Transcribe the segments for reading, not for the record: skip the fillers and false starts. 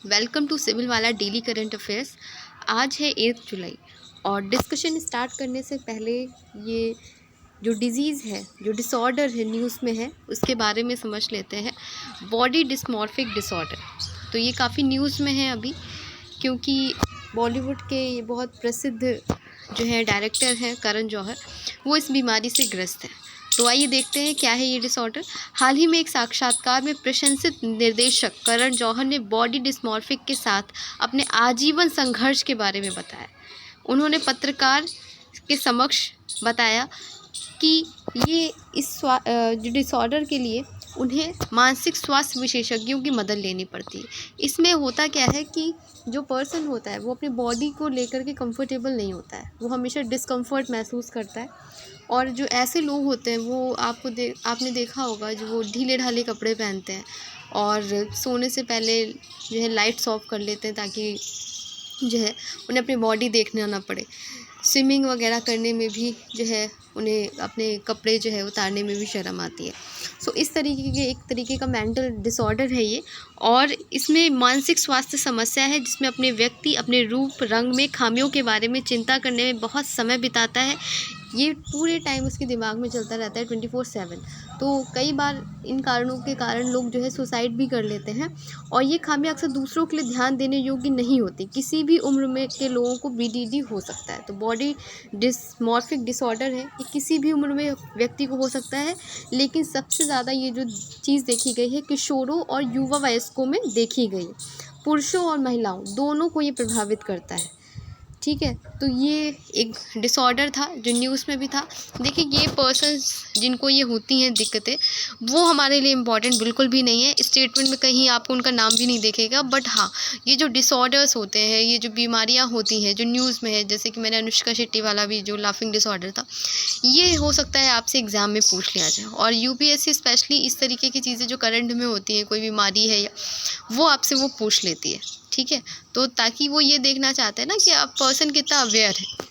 Welcome to civil वाला daily current affairs. आज है 8 जुलाई और डिस्कशन स्टार्ट करने से पहले ये जो डिज़ीज़ है, जो डिसऑर्डर है न्यूज़ में है, उसके बारे में समझ लेते हैं। बॉडी डिस्मॉर्फिक डिसऑर्डर, तो ये काफ़ी न्यूज़ में है अभी, क्योंकि बॉलीवुड के ये बहुत प्रसिद्ध जो है डायरेक्टर हैं करण जौहर, वो इस बीमारी से ग्रस्त हैं। तो आइए देखते हैं क्या है ये डिसऑर्डर। हाल ही में एक साक्षात्कार में प्रशंसित निर्देशक करण जौहर ने बॉडी डिस्मॉर्फिक के साथ अपने आजीवन संघर्ष के बारे में बताया। उन्होंने पत्रकार के समक्ष बताया कि ये इस जो डिसऑर्डर के लिए उन्हें मानसिक स्वास्थ्य विशेषज्ञों की मदद लेनी पड़ती है। इसमें होता क्या है कि जो पर्सन होता है वो अपनी बॉडी को लेकर के कंफर्टेबल नहीं होता है, वो हमेशा डिस्कम्फर्ट महसूस करता है। और जो ऐसे लोग होते हैं वो आपने देखा होगा, जो वो ढीले ढाले कपड़े पहनते हैं और सोने से पहले जो है लाइट्स ऑफ कर लेते हैं ताकि जो है उन्हें अपनी बॉडी देखना ना पड़े। स्विमिंग वगैरह करने में भी जो है उन्हें अपने कपड़े जो है उतारने में भी शर्म आती है। सो इस एक तरीके का मेंटल डिसऑर्डर है ये, और इसमें मानसिक स्वास्थ्य समस्या है जिसमें अपने व्यक्ति अपने रूप रंग में खामियों के बारे में चिंता करने में बहुत समय बिताता है। ये पूरे टाइम उसके दिमाग में चलता रहता है 24/7। तो कई बार इन कारणों के कारण लोग जो है सुसाइड भी कर लेते हैं, और ये खामियां अक्सर दूसरों के लिए ध्यान देने योग्य नहीं होती। किसी भी उम्र में के लोगों को बीडीडी हो सकता है। तो बॉडी डिस्मॉर्फिक डिसऑर्डर है, ये किसी भी उम्र में व्यक्ति को हो सकता है, लेकिन सबसे ज़्यादा ये जो चीज़ देखी गई है किशोरों और युवा वयस्कों में देखी गई। पुरुषों और महिलाओं दोनों को ये प्रभावित करता है। ठीक है, तो ये एक डिसऑर्डर था जो न्यूज़ में भी था। देखिए, ये पर्सन्स जिनको ये होती हैं दिक्कतें, वो हमारे लिए इम्पॉर्टेंट बिल्कुल भी नहीं है। स्टेटमेंट में कहीं आपको उनका नाम भी नहीं दिखेगा, बट हाँ, ये जो डिसऑर्डर्स होते हैं, ये जो बीमारियां होती हैं जो न्यूज़ में है, जैसे कि मैंने अनुष्का शेट्टी वाला भी जो लाफिंग डिसऑर्डर था, ये हो सकता है आपसे एग्ज़ाम में पूछ लिया जाए। और यूपीएससी स्पेशली इस तरीके की चीज़ें जो करंट में होती हैं, कोई बीमारी है या वो आपसे वो पूछ लेती है। ठीक है, तो ताकि वो ये देखना चाहते हैं ना कि आप पर्सन कितना अवेयर है।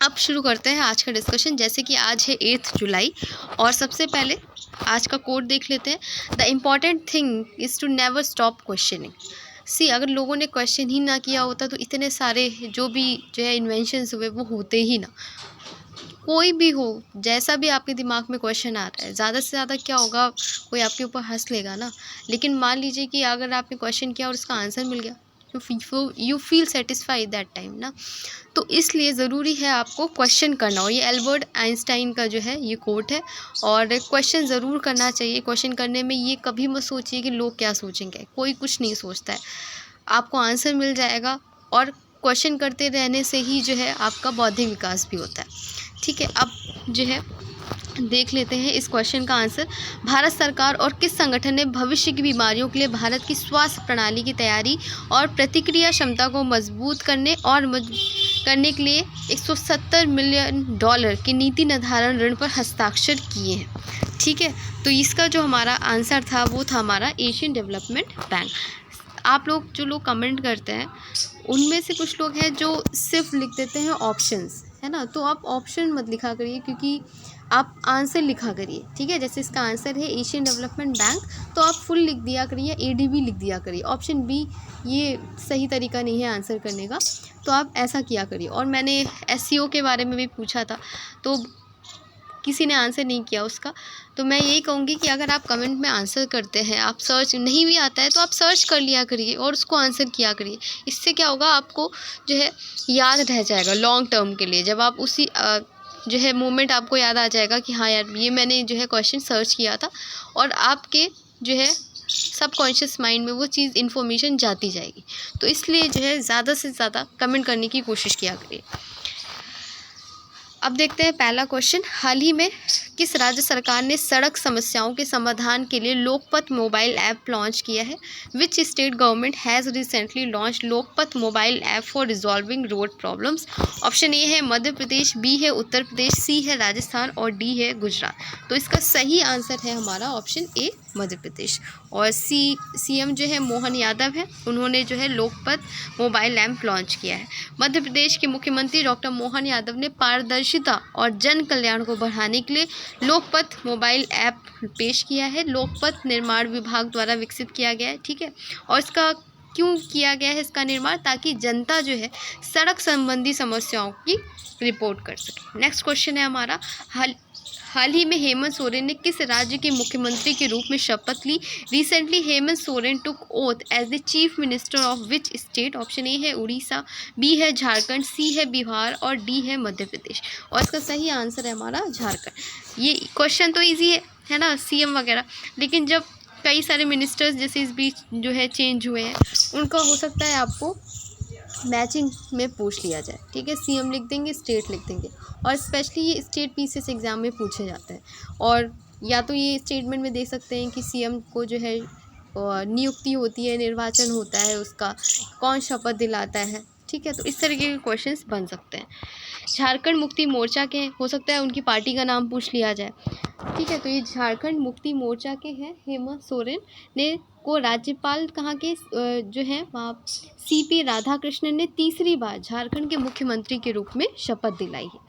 अब शुरू करते हैं आज का डिस्कशन। जैसे कि आज है 8 जुलाई और सबसे पहले आज का कोड देख लेते हैं। The important thing is to never stop questioning. See, अगर लोगों ने क्वेश्चन ही ना किया होता तो इतने सारे जो भी जो है इन्वेंशंस हुए वो होते ही ना। कोई भी हो, जैसा भी आपके दिमाग में क्वेश्चन आ रहा है, ज़्यादा से ज़्यादा क्या होगा, कोई आपके ऊपर हंस लेगा ना। लेकिन मान लीजिए कि अगर आपने क्वेश्चन किया और उसका आंसर मिल गया, you feel satisfied that time ना। तो इसलिए ज़रूरी है आपको क्वेश्चन करना। और ये एल्बर्ट आइंस्टाइन का जो है ये कोट है, और क्वेश्चन ज़रूर करना चाहिए। क्वेश्चन करने में ये कभी मत सोचिए कि लोग क्या सोचेंगे, कोई कुछ नहीं सोचता है, आपको आंसर मिल जाएगा। और क्वेश्चन करते रहने से ही जो है आपका बौद्धिक विकास भी होता है। ठीक है, अब जो है देख लेते हैं इस क्वेश्चन का आंसर। भारत सरकार और किस संगठन ने भविष्य की बीमारियों के लिए भारत की स्वास्थ्य प्रणाली की तैयारी और प्रतिक्रिया क्षमता को मजबूत करने करने के लिए $170 मिलियन की नीति निर्धारण ऋण पर हस्ताक्षर किए हैं? ठीक है, तो इसका जो हमारा आंसर था वो था हमारा एशियन डेवलपमेंट बैंक। आप लोग जो लोग कमेंट करते हैं उनमें से कुछ लोग हैं जो सिर्फ लिख देते हैं ऑप्शंस, है ना। तो आप ऑप्शन मत लिखा करिए, क्योंकि आप आंसर लिखा करिए। ठीक है, जैसे इसका आंसर है एशियन डेवलपमेंट बैंक, तो आप फुल लिख दिया करिए, एडीबी लिख दिया करिए। ऑप्शन बी ये सही तरीका नहीं है आंसर करने का, तो आप ऐसा किया करिए। और मैंने एसईओ के बारे में भी पूछा था, तो किसी ने आंसर नहीं किया उसका। तो मैं यही कहूँगी कि अगर आप कमेंट में आंसर करते हैं, आप सर्च नहीं भी आता है तो आप सर्च कर लिया करिए और उसको आंसर किया करिए। इससे क्या होगा, आपको जो है याद रह जाएगा लॉन्ग टर्म के लिए। जब आप उसी जो है मोमेंट आपको याद आ जाएगा कि हाँ यार, ये मैंने जो है क्वेश्चन सर्च किया था, और आपके जो है सबकॉन्शियस माइंड में वो चीज़ इन्फॉर्मेशन जाती जाएगी। तो इसलिए जो है ज़्यादा से ज़्यादा कमेंट करने की कोशिश किया करिए। अब देखते हैं पहला क्वेश्चन। हाल ही में किस राज्य सरकार ने सड़क समस्याओं के समाधान के लिए लोकपथ मोबाइल ऐप लॉन्च किया है? Which state government has recently launch Lokpath mobile app for resolving road problems? Option A है मध्य प्रदेश, बी है उत्तर प्रदेश, सी है राजस्थान और डी है गुजरात। तो इसका सही आंसर है हमारा ऑप्शन ए, मध्य प्रदेश। और सीएम जो है मोहन यादव है, उन्होंने जो है लोकपथ मोबाइल ऐप लॉन्च किया है। मध्य प्रदेश के मुख्यमंत्री डॉक्टर मोहन यादव ने पारदर्शिता और जन कल्याण को बढ़ाने के लिए लोकपथ मोबाइल ऐप पेश किया है। लोकपथ निर्माण विभाग द्वारा विकसित किया गया है। ठीक है, और इसका क्यों किया गया है इसका निर्माण? ताकि जनता जो है सड़क संबंधी समस्याओं की रिपोर्ट कर सके। नेक्स्ट क्वेश्चन है हमारा, हाल ही में हेमंत सोरेन ने किस राज्य के मुख्यमंत्री के रूप में शपथ ली? Recently Hemant Soren took oath as the chief minister of which state? Option A है उड़ीसा, बी है झारखंड, सी है बिहार और डी है मध्य प्रदेश। और इसका सही आंसर है हमारा झारखंड। ये क्वेश्चन तो ईजी है ना, सीएम वगैरह, लेकिन जब कई सारे मिनिस्टर्स जैसे इस बीच जो है चेंज हुए हैं, उनका हो सकता है आपको मैचिंग में पूछ लिया जाए। ठीक है, सीएम लिख देंगे, स्टेट लिख देंगे, और स्पेशली ये स्टेट पीसीएस एग्ज़ाम में पूछे जाते हैं। और या तो ये स्टेटमेंट में दे सकते हैं कि सीएम को जो है नियुक्ति होती है, निर्वाचन होता है, उसका कौन शपथ दिलाता है। ठीक है, तो इस तरीके के क्वेश्चंस बन सकते हैं। झारखंड मुक्ति मोर्चा के हो सकता है उनकी पार्टी का नाम पूछ लिया जाए। ठीक है, तो ये झारखंड मुक्ति मोर्चा के हैं। हेमंत सोरेन ने को राज्यपाल कहाँ के जो है वहाँ सीपी राधाकृष्णन ने तीसरी बार झारखंड के मुख्यमंत्री के रूप में शपथ दिलाई है।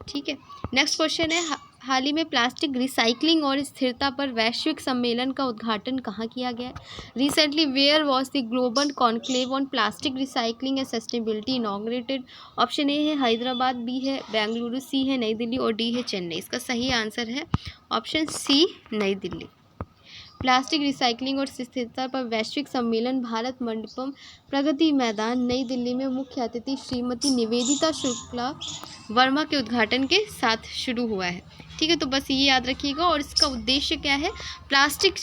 ठीक है, नेक्स्ट क्वेश्चन है, हाल ही में प्लास्टिक रिसाइकलिंग और स्थिरता पर वैश्विक सम्मेलन का उद्घाटन कहाँ किया गया है? Recently where was the global conclave on plastic recycling and sustainability inaugurated? Option A है हैदराबाद, बी है बेंगलुरु, सी है नई दिल्ली और डी है चेन्नई। इसका सही आंसर है ऑप्शन सी, नई दिल्ली। प्लास्टिक रिसाइकलिंग और स्थिरता पर वैश्विक सम्मेलन भारत मंडपम प्रगति मैदान नई दिल्ली में मुख्य अतिथि श्रीमती निवेदिता शुक्ला वर्मा के उद्घाटन के साथ शुरू हुआ है। ठीक है, तो बस ये याद रखिएगा। और इसका उद्देश्य क्या है? प्लास्टिक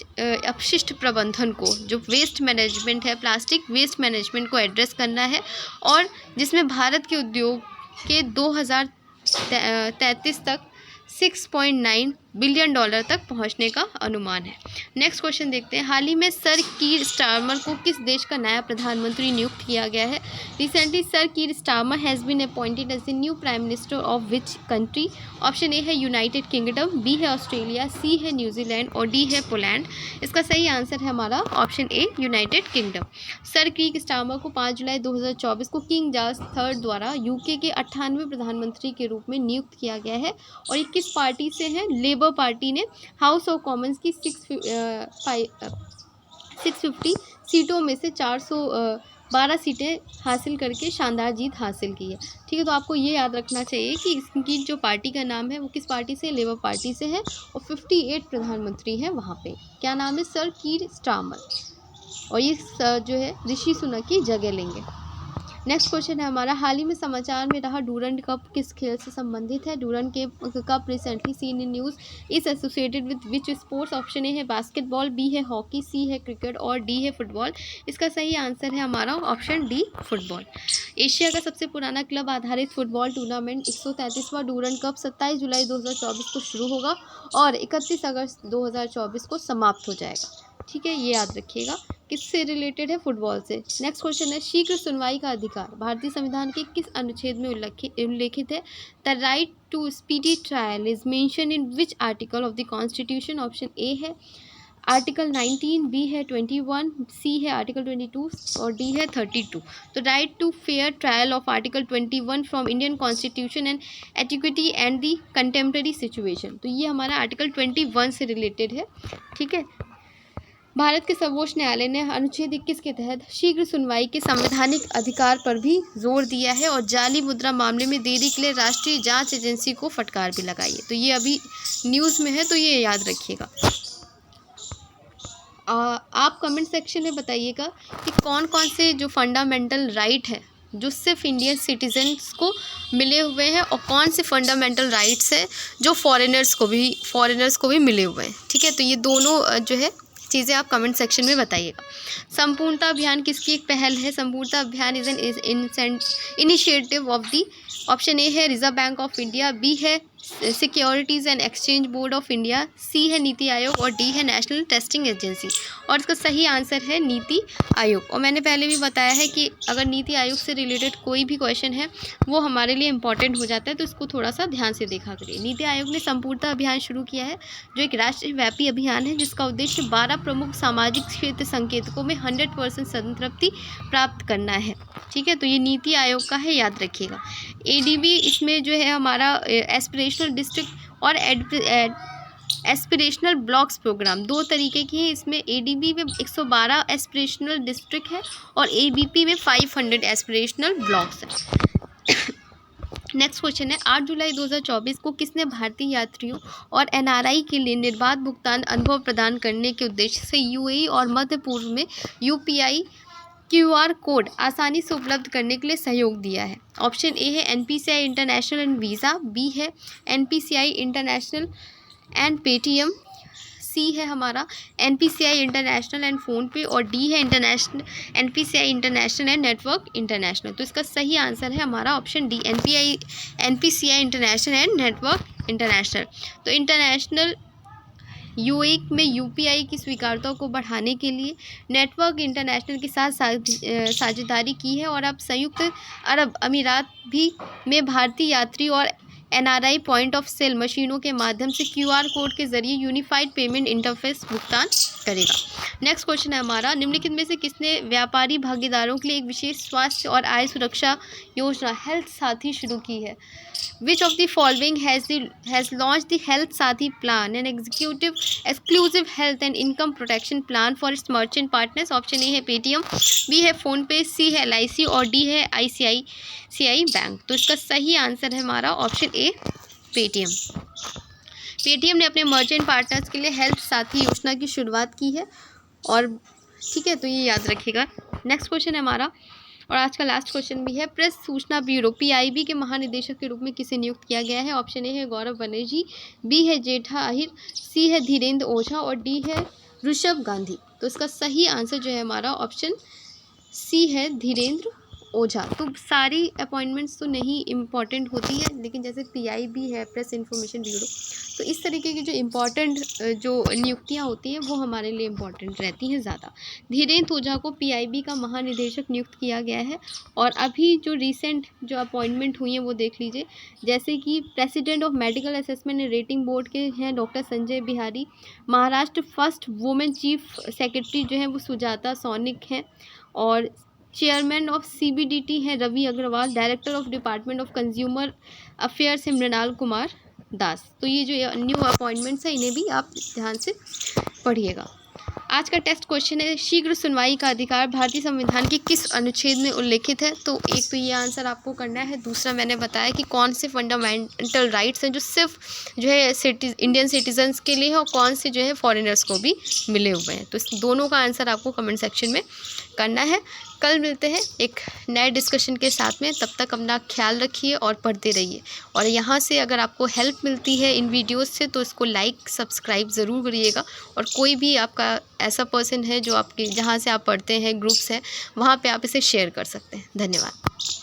अपशिष्ट प्रबंधन को, जो वेस्ट मैनेजमेंट है, प्लास्टिक वेस्ट मैनेजमेंट को एड्रेस करना है, और जिसमें भारत के उद्योग के 2033 तक $6.9 बिलियन तक पहुंचने का अनुमान है। नेक्स्ट क्वेश्चन देखते हैं, हाल ही में सर कीर स्टारमर को किस देश का नया प्रधानमंत्री नियुक्त किया गया है? Recently Sir Keir Starmer has been appointed as the new prime minister of which country? Option A है यूनाइटेड किंगडम, बी है ऑस्ट्रेलिया, सी है न्यूजीलैंड और डी है पोलैंड। इसका सही आंसर है हमारा option A, United Kingdom. Sir Keir Starmer को 5 जुलाई 2024 को किंग जॉर्ज III द्वारा यूके के 98वें प्रधानमंत्री के रूप में नियुक्त किया गया है। और ये किस पार्टी से हैं? लेबर पार्टी ने हाउस ऑफ कॉमन्स की 650 सीटों में से 412 सीटें हासिल करके शानदार जीत हासिल की है। ठीक है, तो आपको ये याद रखना चाहिए कि इसकी जो पार्टी का नाम है वो किस पार्टी से? लेबर पार्टी से है, और 58 प्रधानमंत्री हैं वहाँ पे। क्या नाम है? Sir Keir Starmer. और ये जो है ऋषि सुनक की जगह लेंगे। नेक्स्ट क्वेश्चन है हमारा, हाल ही में समाचार में रहा डूरंड कप किस खेल से संबंधित है? डूरंड के cup recently seen in news is associated with which sports? Option A है बास्केटबॉल, बी है हॉकी, सी है क्रिकेट और डी है फुटबॉल। इसका सही आंसर है हमारा ऑप्शन डी, फुटबॉल। एशिया का सबसे पुराना क्लब आधारित फुटबॉल टूर्नामेंट 133वां डूरंड कप 27 जुलाई 2024 को शुरू होगा और 31 अगस्त 2024 को समाप्त हो जाएगा। ठीक है, ये याद रखिएगा। किससे रिलेटेड है? फुटबॉल से। नेक्स्ट क्वेश्चन है, शीघ्र सुनवाई का अधिकार भारतीय संविधान के किस अनुच्छेद में उल्लेखित है? The right to speedy trial is mention in which article of the constitution? Option A है आर्टिकल 19, बी है 21, सी है आर्टिकल 22 और डी है 32। तो right to fair trial of article 21 from Indian constitution and antiquity and the contemporary situation, तो ये हमारा article 21 से रिलेटेड है। ठीक है, भारत के सर्वोच्च न्यायालय ने अनुच्छेद 21 के तहत शीघ्र सुनवाई के संवैधानिक अधिकार पर भी जोर दिया है और जाली मुद्रा मामले में देरी के लिए राष्ट्रीय जांच एजेंसी को फटकार भी लगाई है। तो ये अभी न्यूज़ में है, तो ये याद रखिएगा। आप कमेंट सेक्शन में बताइएगा कि कौन कौन से जो फंडामेंटल राइट है जो सिर्फ इंडियन सिटीजन्स को मिले हुए हैं और कौन से फंडामेंटल राइट्स हैं जो फॉरेनर्स को भी मिले हुए हैं। ठीक है, तो ये दोनों जो है चीज़ें आप कमेंट सेक्शन में बताइएगा। संपूर्णता अभियान किसकी एक पहल है? Sampoornata Abhiyan is an initiative of the, option A है Reserve Bank of India, B है Securities and Exchange Board of India, C है नीति आयोग और डी है नेशनल टेस्टिंग एजेंसी। और इसका सही आंसर है नीति आयोग। और मैंने पहले भी बताया है कि अगर नीति आयोग से रिलेटेड कोई भी क्वेश्चन है वो हमारे लिए इंपॉर्टेंट हो जाता है, तो इसको थोड़ा सा ध्यान से देखा करिए। नीति आयोग ने संपूर्णता अभियान शुरू किया है जो एक राष्ट्रव्यापी अभियान है जिसका उद्देश्य 12 प्रमुख सामाजिक क्षेत्र संकेतकों में 100% संतृप्ति प्राप्त करना है। ठीक है, तो ये नीति आयोग का है, याद रखिएगा। ADB इसमें जो है हमारा एस्पिरेशनल डिस्ट्रिक्ट और एस्पिरेशनल ब्लॉक्स प्रोग्राम 2 तरीके की है इसमें। एडीबी में 112 एस्पिरेशनल डिस्ट्रिक्ट है और एबीपी में 500 एस्पिरेशनल ब्लॉक्स है। नेक्स्ट क्वेश्चन है 8 जुलाई 2024 को किसने भारतीय यात्रियों और एनआरआई के लिए निर्बाध भुगतान अनुभव प्रदान करने के उद्देश्य से यूएई और मध्य पूर्व में यूपीआई क्यूआर कोड आसानी से उपलब्ध करने के लिए सहयोग दिया है? ऑप्शन ए है NPCI international and Visa, B है NPCI international and Paytm, C है हमारा एनपीसीआई इंटरनेशनल एंड फ़ोनपे और डी है NPCI international and network international. तो इसका सही आंसर है हमारा option D NPCI international and network international. तो इंटरनेशनल यूएई में यूपीआई की स्वीकार्यता को बढ़ाने के लिए नेटवर्क इंटरनेशनल के साथ साझेदारी की है और अब संयुक्त अरब अमीरात भी में भारतीय यात्री और एनआरआई पॉइंट ऑफ सेल मशीनों के माध्यम से क्यूआर कोड के जरिए यूनिफाइड पेमेंट इंटरफेस भुगतान करेगा। नेक्स्ट क्वेश्चन है हमारा निम्नलिखित में से किसने व्यापारी भागीदारों के लिए एक विशेष स्वास्थ्य और आय सुरक्षा योजना हेल्थ साथी शुरू की है? Which of the following has launched the Health Sathi plan, an exclusive health and income protection plan for its merchant partners? Option A है पेटीएम, बी है फ़ोनपे, सी है LIC और डी है ICICI बैंक। तो इसका सही आंसर है हमारा ऑप्शन ए पेटीएम। पेटीएम ने अपने मर्चेंट पार्टनर्स के लिए हेल्थ साथी योजना की शुरुआत की है और ठीक है, तो ये याद रखिएगा। नेक्स्ट क्वेश्चन है हमारा और आज का लास्ट क्वेश्चन भी है प्रेस सूचना ब्यूरो पीआईबी के महानिदेशक के रूप में किसे नियुक्त किया गया है? ऑप्शन ए है गौरव बनर्जी, बी है जेठा आहिर, सी है धीरेन्द्र ओझा और डी है ऋषभ गांधी। तो इसका सही आंसर जो है हमारा ऑप्शन सी है धीरेन्द्र ओझा। तो सारी अपॉइंटमेंट्स तो नहीं इम्पॉर्टेंट होती है, लेकिन जैसे पीआईबी है प्रेस इन्फॉर्मेशन ब्यूरो, तो इस तरीके की जो इम्पॉर्टेंट जो नियुक्तियां होती हैं वो हमारे लिए इम्पॉर्टेंट रहती हैं ज़्यादा। धीरेन्द्र ओझा को पीआईबी का महानिदेशक नियुक्त किया गया है और अभी जो रिसेंट जो अपॉइंटमेंट हुई हैं वो देख लीजिए, जैसे कि president of medical assessment and rating board के हैं doctor Sanjay Bihari, Maharashtra first women chief secretary जो है वो सुजाता सौनिक हैं और चेयरमैन ऑफ सीबीडीटी हैं Ravi Agarwal, director of department of consumer affairs है मृणाल कुमार दास। तो ये जो न्यू अपॉइंटमेंट्स हैं इन्हें भी आप ध्यान से पढ़िएगा। आज का टेस्ट क्वेश्चन है शीघ्र सुनवाई का अधिकार भारतीय संविधान के किस अनुच्छेद में उल्लिखित है? तो एक तो ये आंसर आपको करना है, दूसरा मैंने बताया कि कौन से फंडामेंटल राइट्स हैं जो सिर्फ जो है इंडियन सिटीजन्स के लिए है और कौन से जो है फॉरेनर्स को भी मिले हुए हैं। तो इस दोनों का आंसर आपको कमेंट सेक्शन में करना है। कल मिलते हैं एक नए डिस्कशन के साथ में, तब तक अपना ख्याल रखिए और पढ़ते रहिए। और यहाँ से अगर आपको हेल्प मिलती है इन वीडियोस से तो इसको लाइक सब्सक्राइब ज़रूर करिएगा और कोई भी आपका ऐसा पर्सन है जो आपके जहाँ से आप पढ़ते हैं ग्रुप्स हैं वहाँ पे आप इसे शेयर कर सकते हैं। धन्यवाद।